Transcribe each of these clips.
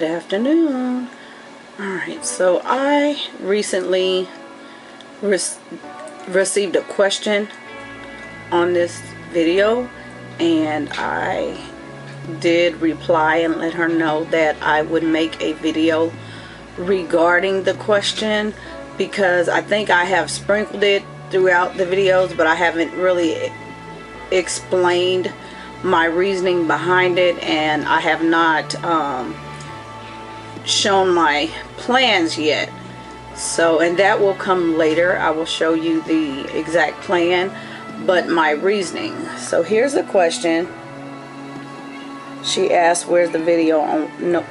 Good afternoon. Alright, so I recently received a question on this video, and I did reply and let her know that I would make a video regarding the question, because I think I have sprinkled it throughout the videos, but I haven't really explained my reasoning behind it, and I have not shown my plans yet. So, and that will come later. I will show you the exact plan, but my reasoning. So here's the question. She asked, where's the video on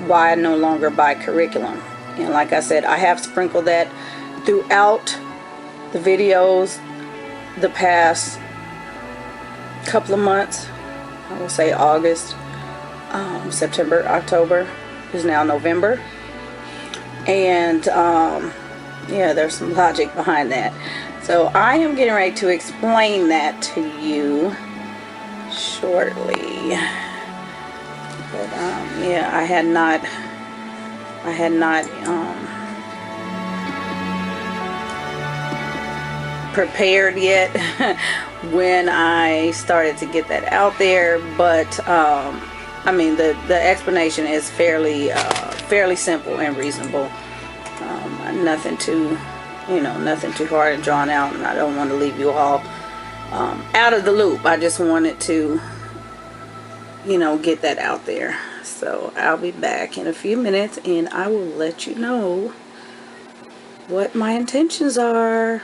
why I no longer buy curriculum? And like I said, I have sprinkled that throughout the videos the past couple of months. I will say August, September, October, is now November. And yeah, there's some logic behind that. So I am getting ready to explain that to you shortly. But yeah, I had not prepared yet when I started to get that out there, but I mean, the explanation is fairly simple and reasonable. Nothing too, nothing too hard and drawn out, and I don't want to leave you all out of the loop. I just wanted to, get that out there. So I'll be back in a few minutes, and I will let you know what my intentions are.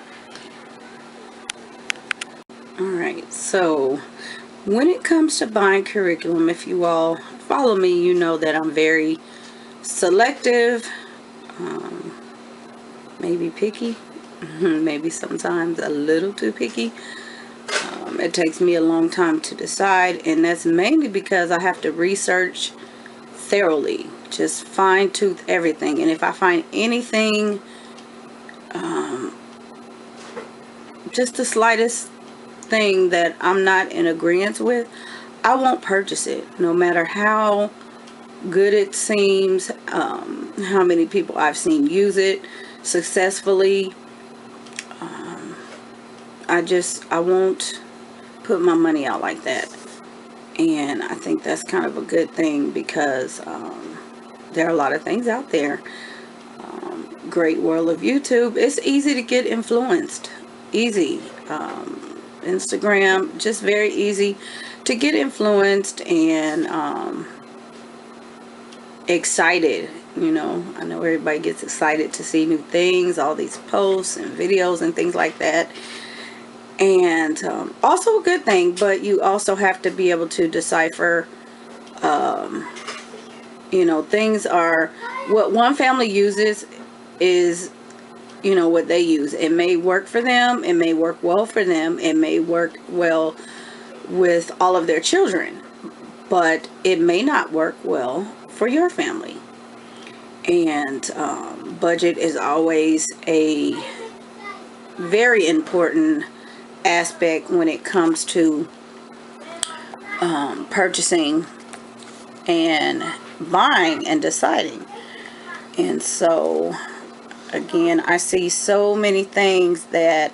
Alright, so when it comes to buying curriculum, if you all follow me, you know that I'm very selective, maybe picky, maybe sometimes a little too picky. It takes me a long time to decide, and that's mainly because I have to research thoroughly, just fine-tooth everything. And if I find anything, just the slightest thing that I'm not in agreement with, I won't purchase it, no matter how good it seems, how many people I've seen use it successfully. I won't put my money out like that. And I think that's kind of a good thing, because there are a lot of things out there. Great world of YouTube. It's easy to get influenced. Easy. Instagram, just very easy to get influenced and excited. I know everybody gets excited to see new things, all these posts and videos and things like that. And also a good thing, but you also have to be able to decipher, things are, what one family uses is, what they use. It may work for them, it may work well for them, it may work well with all of their children, but it may not work well for your family. And budget is always a very important aspect when it comes to purchasing and buying and deciding. And so again, I see so many things that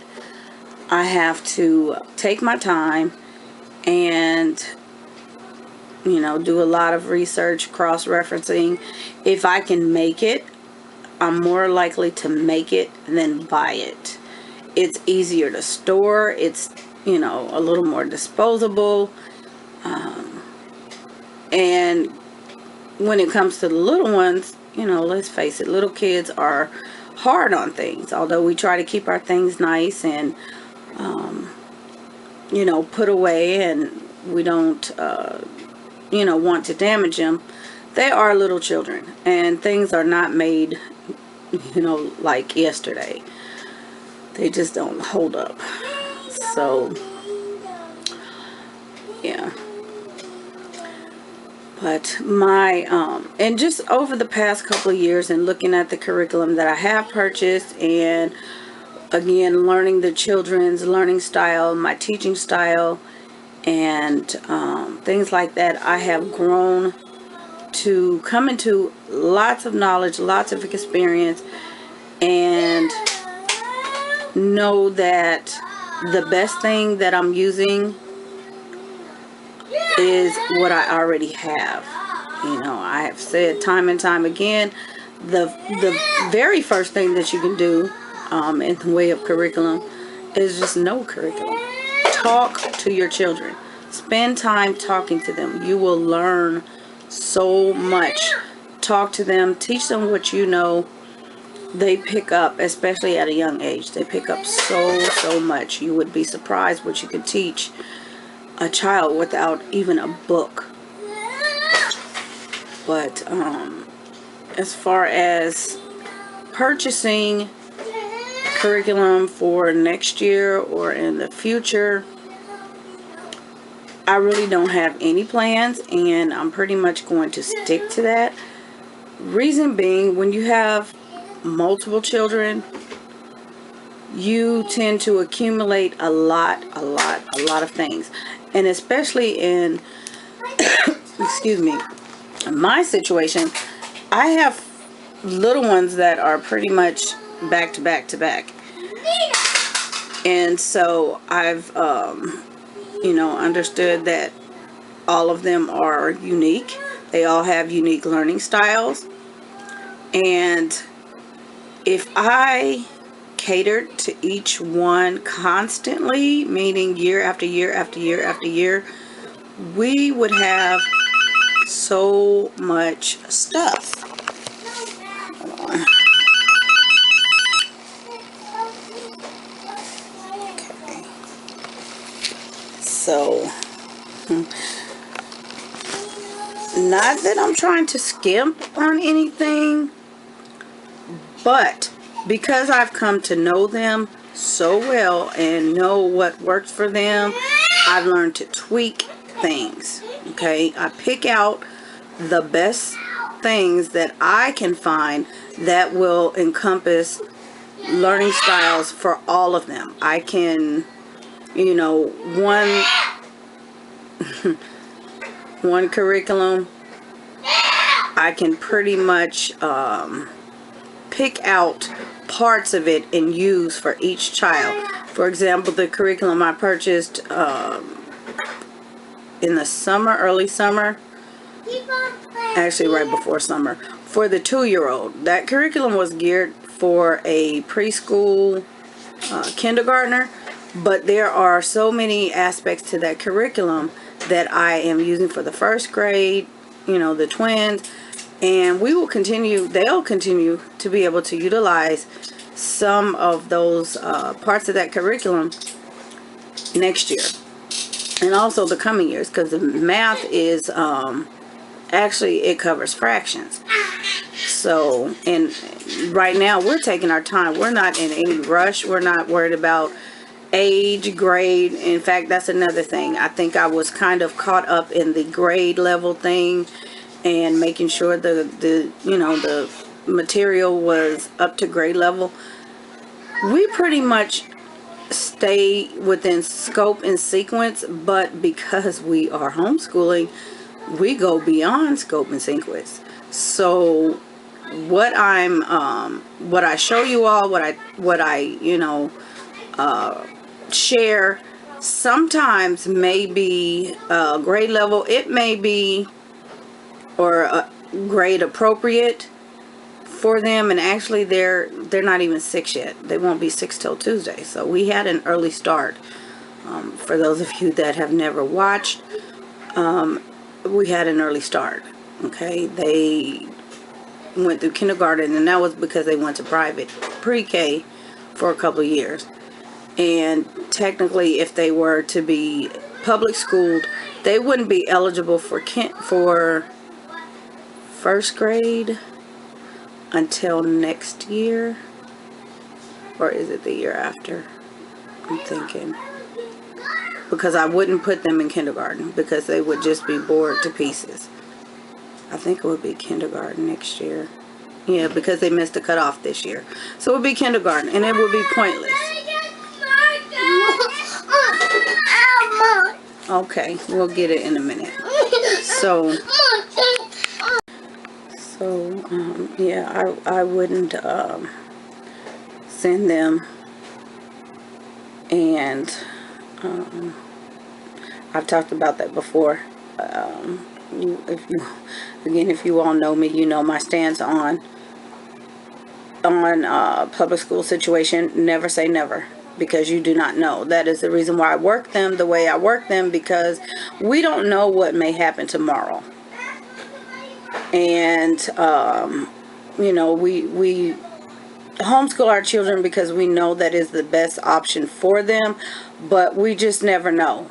I have to take my time and do a lot of research, cross-referencing. If I can make it, I'm more likely to make it than buy it. It's easier to store. It's, a little more disposable. And when it comes to the little ones, let's face it, little kids are hard on things. Although we try to keep our things nice and, put away, and we don't, want to damage them, they are little children, and things are not made, like yesterday. They just don't hold up. So, yeah. But and just over the past couple of years, and looking at the curriculum that I have purchased, and again, learning the children's learning style, my teaching style, and things like that, I have grown to come into lots of knowledge, lots of experience, and know that the best thing that I'm using is what I already have. You know, I have said time and time again, the very first thing that you can do in the way of curriculum is just know curriculum. Talk to your children. Spend time talking to them. You will learn so much. Talk to them. Teach them what you know. They pick up, especially at a young age. They pick up so much. You would be surprised what you can teach a child without even a book. But as far as purchasing curriculum for next year or in the future, I really don't have any plans, and I'm pretty much going to stick to that. Reason being, when you have multiple children, you tend to accumulate a lot of things. And especially in excuse me, my situation, I have little ones that are pretty much back to back to back. And so I've you know, understood that all of them are unique. They all have unique learning styles. And if I catered to each one constantly, meaning year after year after year after year, we would have so much stuff. Hold on. Okay. So, not that I'm trying to skimp on anything, but because I've come to know them so well and know what works for them, I've learned to tweak things. Okay, I pick out the best things that I can find that will encompass learning styles for all of them. I can, you know, one curriculum, I can pretty much pick out parts of it and use for each child. For example, the curriculum I purchased in the summer, early summer, actually right before summer, for the 2-year-old. That curriculum was geared for a preschool kindergartner, but there are so many aspects to that curriculum that I am using for the first grade, you know, the twins, and we will continue, they'll continue to be able to utilize some of those parts of that curriculum next year and also the coming years, because the math is actually, it covers fractions. So, and right now we're taking our time. We're not in any rush. We're not worried about age, grade. In fact, that's another thing. I think I was kind of caught up in the grade level thing and making sure the you know, the material was up to grade level. We pretty much stay within scope and sequence, but because we are homeschooling, we go beyond scope and sequence. So what I show you all, what I you know, share, sometimes may be grade level, it may be, or grade appropriate for them, and actually they're not even 6 yet. They won't be 6 till Tuesday. So we had an early start. For those of you that have never watched, we had an early start. Okay, they went through kindergarten, and that was because they went to private pre-K for a couple of years. And technically, if they were to be public schooled, they wouldn't be eligible for first grade until next year, or is it the year after? I'm thinking, because I wouldn't put them in kindergarten because they would just be bored to pieces. I think it would be kindergarten next year. Yeah, because they missed the cutoff this year. So it would be kindergarten, and it would be pointless. Okay, we'll get it in a minute. So So, yeah, I wouldn't send them. And I've talked about that before. If you all know me, you know my stance on public school situation. Never say never, because you do not know. That is the reason why I work them the way I work them, because we don't know what may happen tomorrow. And we homeschool our children because we know that is the best option for them, but we just never know.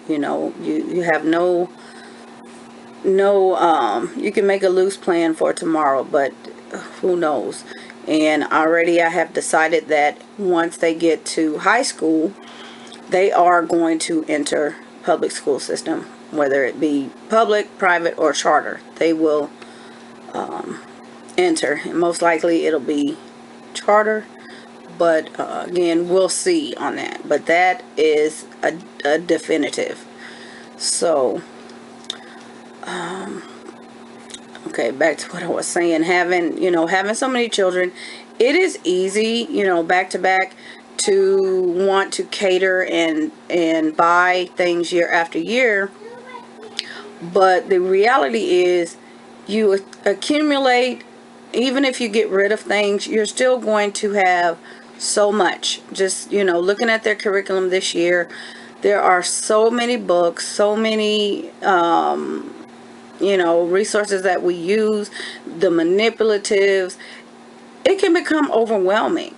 You have no you can make a loose plan for tomorrow, but who knows. And already I have decided that once they get to high school, they are going to enter public school system, whether it be public, private, or charter. They will enter, and most likely it'll be charter, but again, we'll see on that. But that is a definitive. So okay, back to what I was saying. Having so many children, it is easy, back to back, to want to cater and buy things year after year. But the reality is, you accumulate. Even if you get rid of things, you're still going to have so much. Just, looking at their curriculum this year, there are so many books, so many resources that we use, the manipulatives. It can become overwhelming,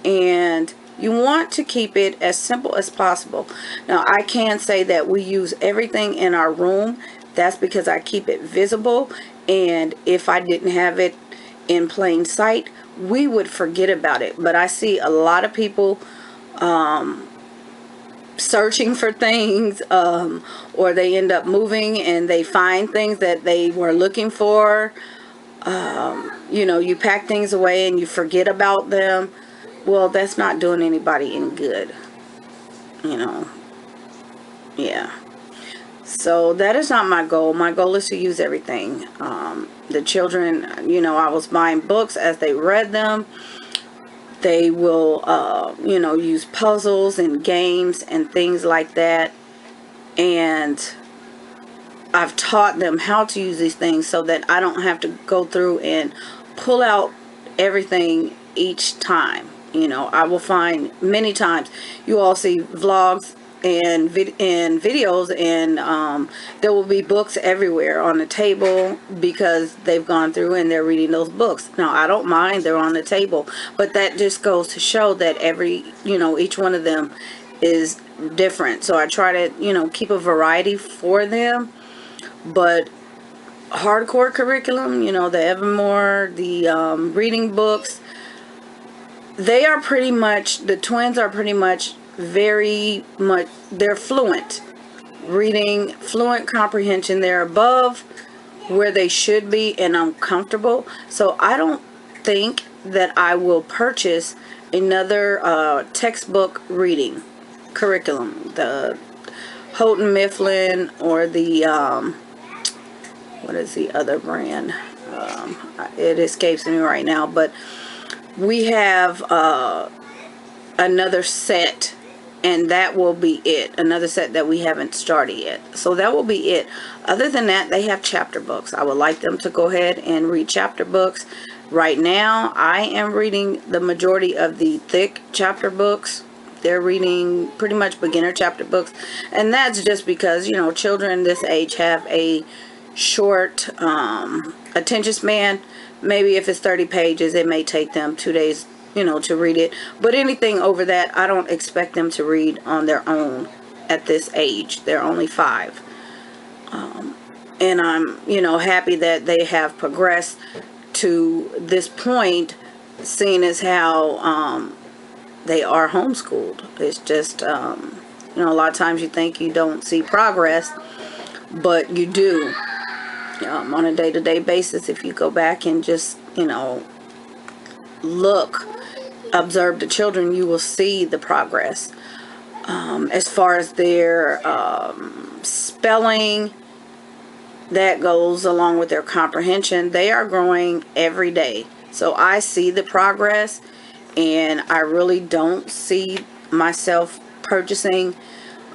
and you want to keep it as simple as possible. Now, I can say that we use everything in our room. That's because I keep it visible, and if I didn't have it in plain sight, we would forget about it. But I see a lot of people searching for things, or they end up moving and they find things that they were looking for. You pack things away and you forget about them. Well, that's not doing anybody any good. Yeah. So that is not my goal. My goal is to use everything. The children, I was buying books as they read them. They will, use puzzles and games and things like that. And I've taught them how to use these things so that I don't have to go through and pull out everything each time. I will find many times, you all see vlogs and videos, and there will be books everywhere on the table because they've gone through and they're reading those books. Now, I don't mind, they're on the table, but that just goes to show that each one of them is different. So I try to keep a variety for them. But hardcore curriculum, the Evermore, the reading books, the twins are pretty much they're fluent reading, fluent comprehension. They're above where they should be, and I'm comfortable. So I don't think that I will purchase another textbook reading curriculum, the Houghton Mifflin, or the what is the other brand? It escapes me right now, but we have another set, and that will be it. Another set that we haven't started yet. So that will be it. Other than that, they have chapter books. I would like them to go ahead and read chapter books. Right now, I am reading the majority of the thick chapter books. They're reading pretty much beginner chapter books. And that's just because, children this age have a short attention span. Maybe if it's 30 pages, it may take them 2 days to read it. But anything over that, I don't expect them to read on their own at this age. They're only 5. And I'm, happy that they have progressed to this point, seeing as how they are homeschooled. It's just, a lot of times you think you don't see progress, but you do. On a day-to-day basis, if you go back and just, observe the children, you will see the progress. As far as their spelling, that goes along with their comprehension. They are growing every day. So I see the progress, and I really don't see myself purchasing.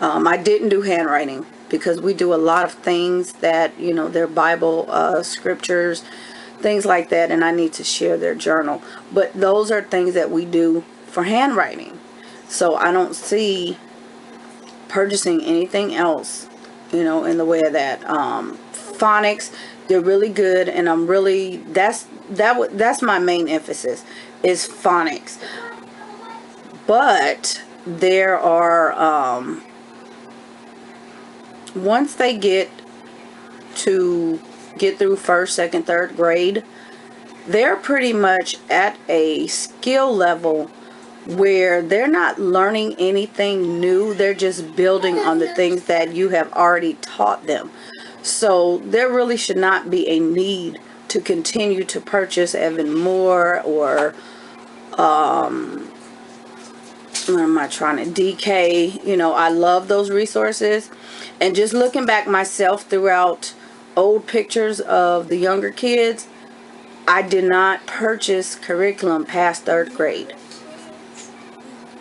I didn't do handwriting because we do a lot of things that, you know, their Bible scriptures, things like that, and I need to share their journal. But those are things that we do for handwriting. So I don't see purchasing anything else, you know, in the way of that. Phonics, they're really good, and I'm really, that's my main emphasis is phonics. But there are once they get through first, second, third grade, they're pretty much at a skill level where they're not learning anything new. They're just building on the things that you have already taught them. So there really should not be a need to continue to purchase Evan Moore or what am I trying to, DK. You know, I love those resources. And just looking back myself throughout old pictures of the younger kids, I did not purchase curriculum past third grade.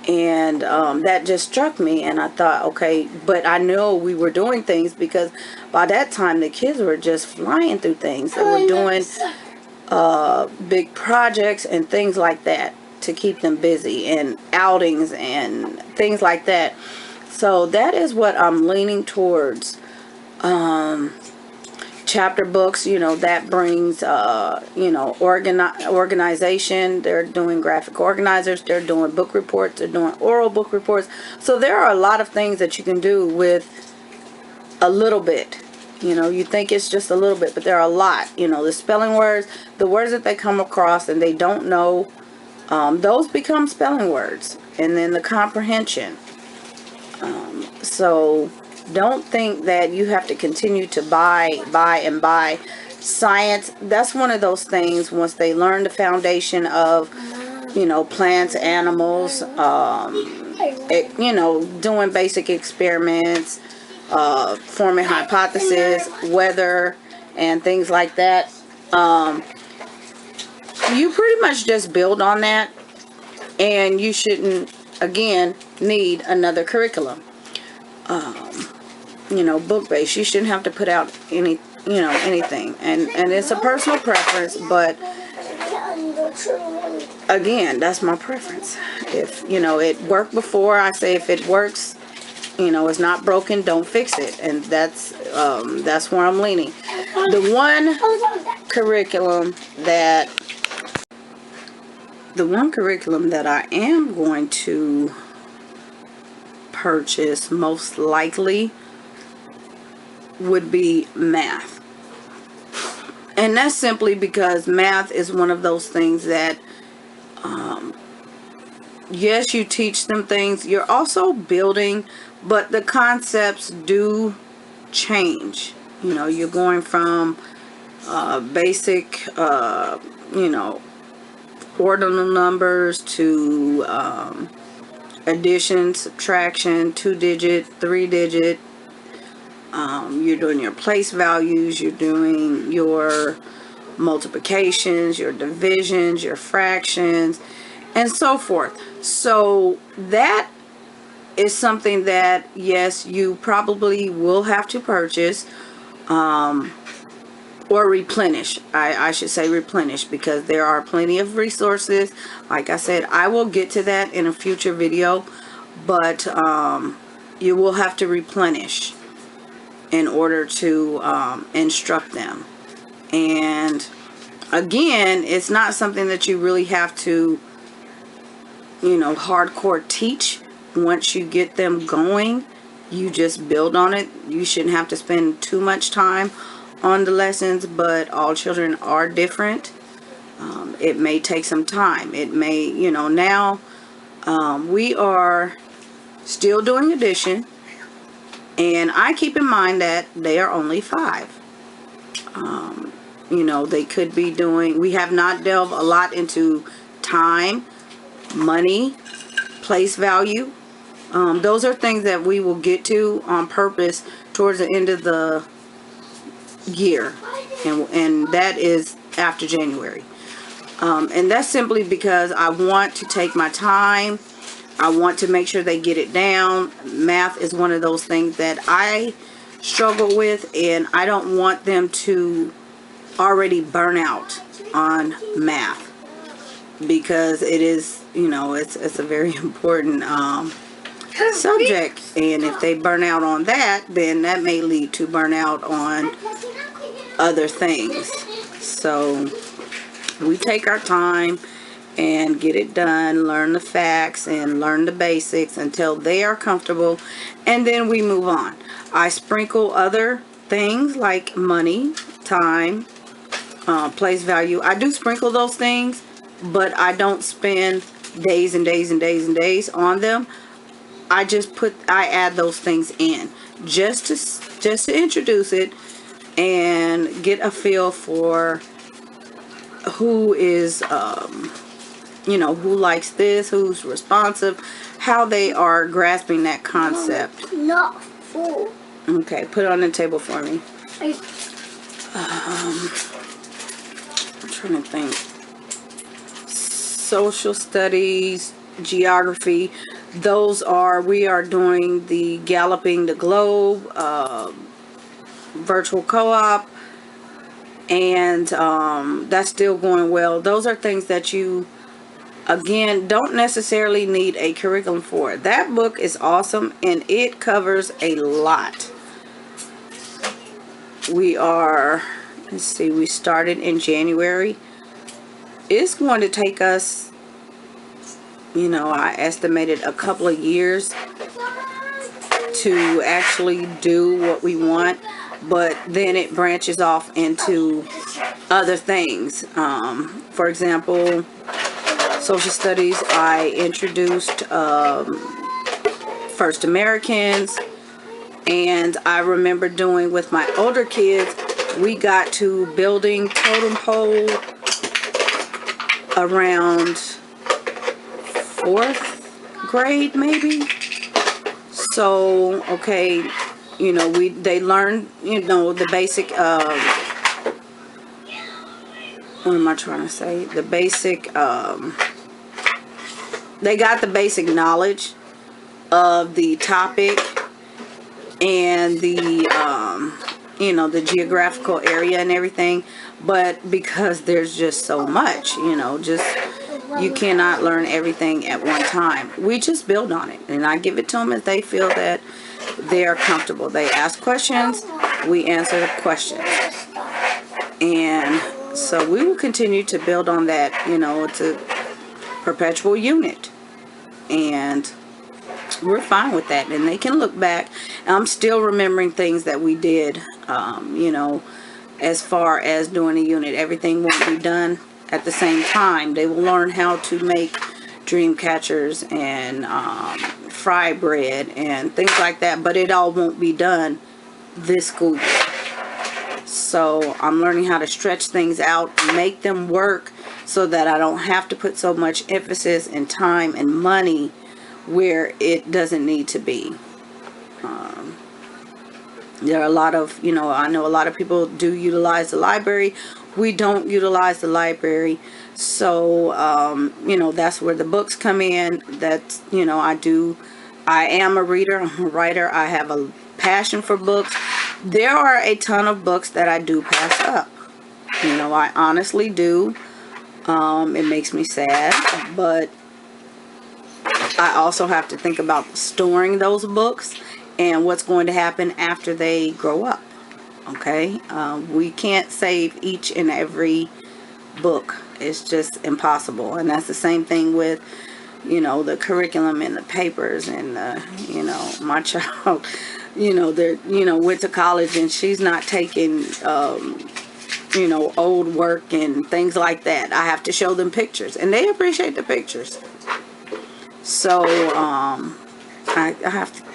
And that just struck me, and I thought, okay, but I know we were doing things because by that time the kids were just flying through things. They were doing big projects and things like that to keep them busy, and outings and things like that. So that is what I'm leaning towards. Chapter books, you know, that brings you know, organization. They're doing graphic organizers, they're doing book reports, they're doing oral book reports. So there are a lot of things that you can do with a little bit. You know, you think it's just a little bit, but there are a lot. You know, the spelling words, the words that they come across and they don't know, those become spelling words. And then the comprehension. So don't think that you have to continue to buy. Science, that's one of those things. Once they learn the foundation of, you know, plants, animals, you know, doing basic experiments, forming hypotheses, weather, and things like that, you pretty much just build on that, and you shouldn't, again, need another curriculum. You know, book-based. You shouldn't have to put out any, you know, anything. And it's a personal preference, but again, that's my preference. If, you know, it worked before, I say if it works, you know, it's not broken, don't fix it. And that's where I'm leaning. The one curriculum that I am going to purchase most likely would be math. And that's simply because math is one of those things that yes, you teach them things, you're also building, but the concepts do change. You know, you're going from basic you know, ordinal numbers to addition, subtraction, 2-digit, 3-digit. You're doing your place values, you're doing your multiplications, your divisions, your fractions, and so forth. So that is something that, yes, you probably will have to purchase or replenish. I should say replenish, because there are plenty of resources. Like I said, I will get to that in a future video, but you will have to replenish in order to instruct them. And again, it's not something that you really have to, you know, hardcore teach. Once you get them going, you just build on it. You shouldn't have to spend too much time on the lessons, but all children are different. It may take some time. It may, you know, now we are still doing addition, and I keep in mind that they are only 5. You know, they could be doing, we have not delved a lot into time, money, place value. Those are things that we will get to on purpose towards the end of the year, and that is after January. And that's simply because I want to take my time. I want to make sure they get it down. Math is one of those things that I struggle with, and I don't want them to already burn out on math, because it is, it's a very important subject, and if they burn out on that, then that may lead to burnout on other things. So we take our time and get it done, learn the facts and learn the basics until they are comfortable, and then we move on. I sprinkle other things like money, time, place value. I do sprinkle those things, but I don't spend days and days and days and days on them. I add those things in just to introduce it and get a feel for who is who likes this, who's responsive, how they are grasping that concept. Not full. Okay, put it on the table for me. I'm trying to think. Social studies, geography, we are doing the Galloping the Globe virtual co-op, and that's still going well. Those are things that you, again, don't necessarily need a curriculum for. That book is awesome, and it covers a lot. We started in January. It's going to take us, I estimated a couple of years to actually do what we want, but then it branches off into other things. For example, social studies, I introduced First Americans, and I remember doing with my older kids, we got to building totem pole around 4th grade maybe. So okay, they learned the basic what am I trying to say, the basic they got the basic knowledge of the topic and the the geographical area and everything, but because there's just so much, you cannot learn everything at one time. We just build on it, and I give it to them as they feel that they are comfortable. They ask questions, we answer the questions, and so we will continue to build on that. It's a perpetual unit, and we're fine with that, and they can look back. I'm still remembering things that we did, as far as doing a unit. Everything won't be done at the same time. They will learn how to make dream catchers and fry bread and things like that, but it all won't be done this school year. So I'm learning how to stretch things out, make them work, so that I don't have to put so much emphasis and time and money where it doesn't need to be. There are a lot of, I know a lot of people do utilize the library. We don't utilize the library. So, that's where the books come in. That's, I am a reader, I'm a writer. I have a passion for books. There are a ton of books that I do pass up. I honestly do. It makes me sad, but I also have to think about storing those books and what's going to happen after they grow up. Okay, we can't save each and every book. It's just impossible. And that's the same thing with, the curriculum and the papers and my child, went to college, and she's not taking old work and things like that. I have to show them pictures, and they appreciate the pictures. So I have to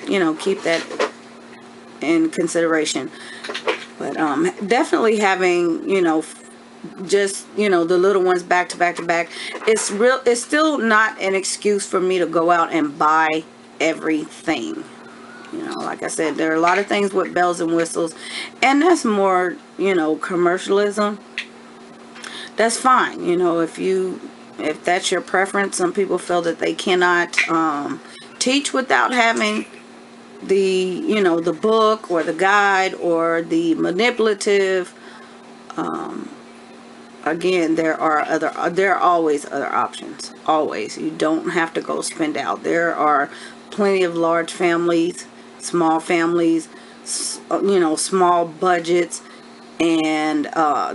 keep that in consideration. But definitely having just the little ones back to back to back, it's still not an excuse for me to go out and buy everything. You know, like I said, there are a lot of things with bells and whistles, and that's more, you know, commercialism. That's fine. You know, if that's your preference. Some people feel that they cannot teach without having the, you know, the book or the guide or the manipulative. Again, there are always other options. Always. You don't have to go spend out. There are plenty of large families, small families, you know, small budgets, and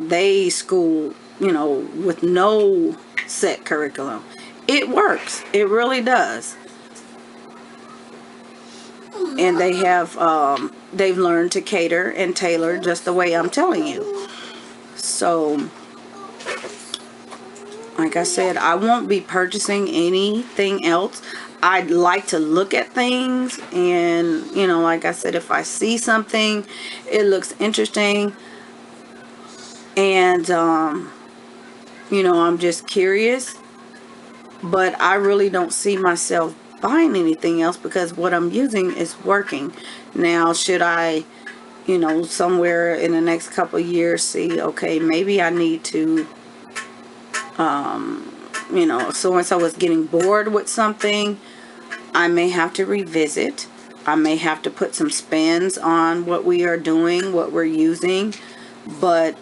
they school, you know, with no set curriculum. It works. It really does. And they have they've learned to cater and tailor just the way I'm telling you. So, like I said, I won't be purchasing anything else. I'd like to look at things, and, you know, like I said, if I see something, it looks interesting, and, you know, I'm just curious, but I really don't see myself buying anything else because what I'm using is working. Now, should I, you know, somewhere in the next couple of years see, okay, maybe I need to, you know, so-and-so is getting bored with something, I may have to revisit. I may have to put some spins on what we are doing, what we're using, but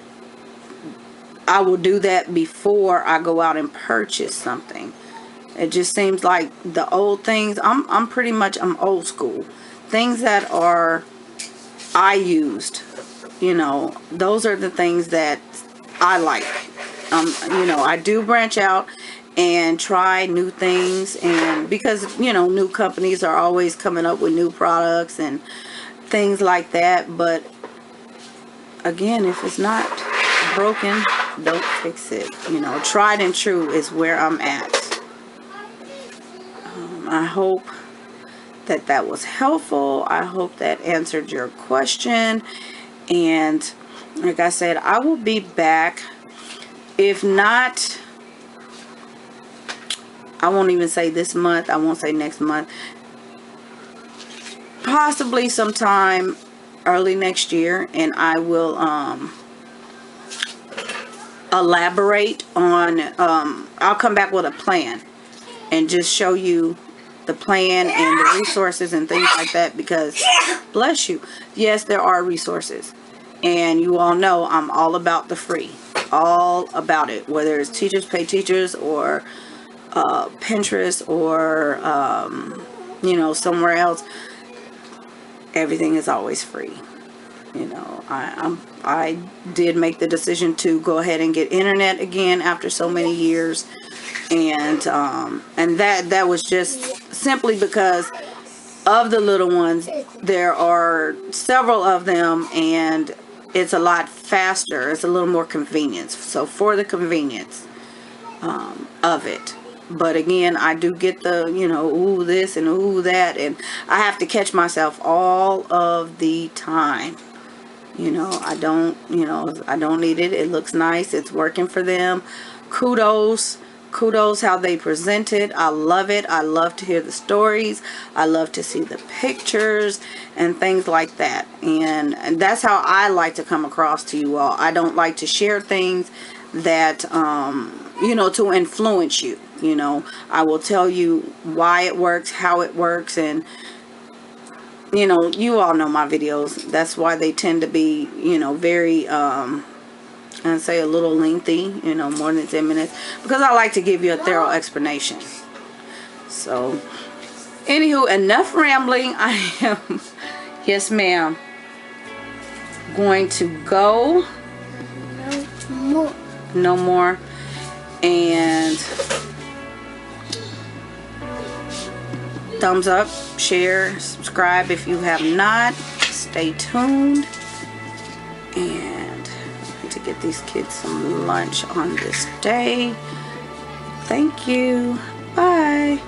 I will do that before I go out and purchase something. It just seems like the old things, I'm old school. Things that I used, you know, those are the things that I like. You know, I do branch out and try new things, and because, you know, new companies are always coming up with new products and things like that, but again, if it's not broken, don't fix it. You know, tried and true is where I'm at. I hope that was helpful. I hope that answered your question, and like I said, I will be back. If not, I won't even say this month. I won't say next month. Possibly sometime early next year, and I will elaborate on, I'll come back with a plan and just show you the plan and the resources and things like that, because, bless you, yes, there are resources, and you all know I'm all about the free, all about it, whether it's Teachers Pay Teachers or Pinterest or you know, somewhere else. Everything is always free. You know, I did make the decision to go ahead and get internet again after so many years, and that was just simply because of the little ones. There are several of them, and it's a lot faster. It's a little more convenience. So for the convenience of it. But again, I do get the, you know, ooh this and ooh that, and I have to catch myself all of the time. You know, I don't need it. It looks nice. It's working for them. Kudos how they present it. I love it. I love to hear the stories. I love to see the pictures and things like that. And that's how I like to come across to you all. I don't like to share things that, you know, to influence you. You know, I will tell you why it works, how it works, and, you know, you all know my videos. That's why they tend to be, you know, very, I'd say a little lengthy, you know, more than 10 minutes, because I like to give you a thorough explanation. So, anywho, enough rambling. I am, yes ma'am, going to go. No more. And thumbs up, share, subscribe if you have not. Stay tuned. And to get these kids some lunch on this day. Thank you. Bye.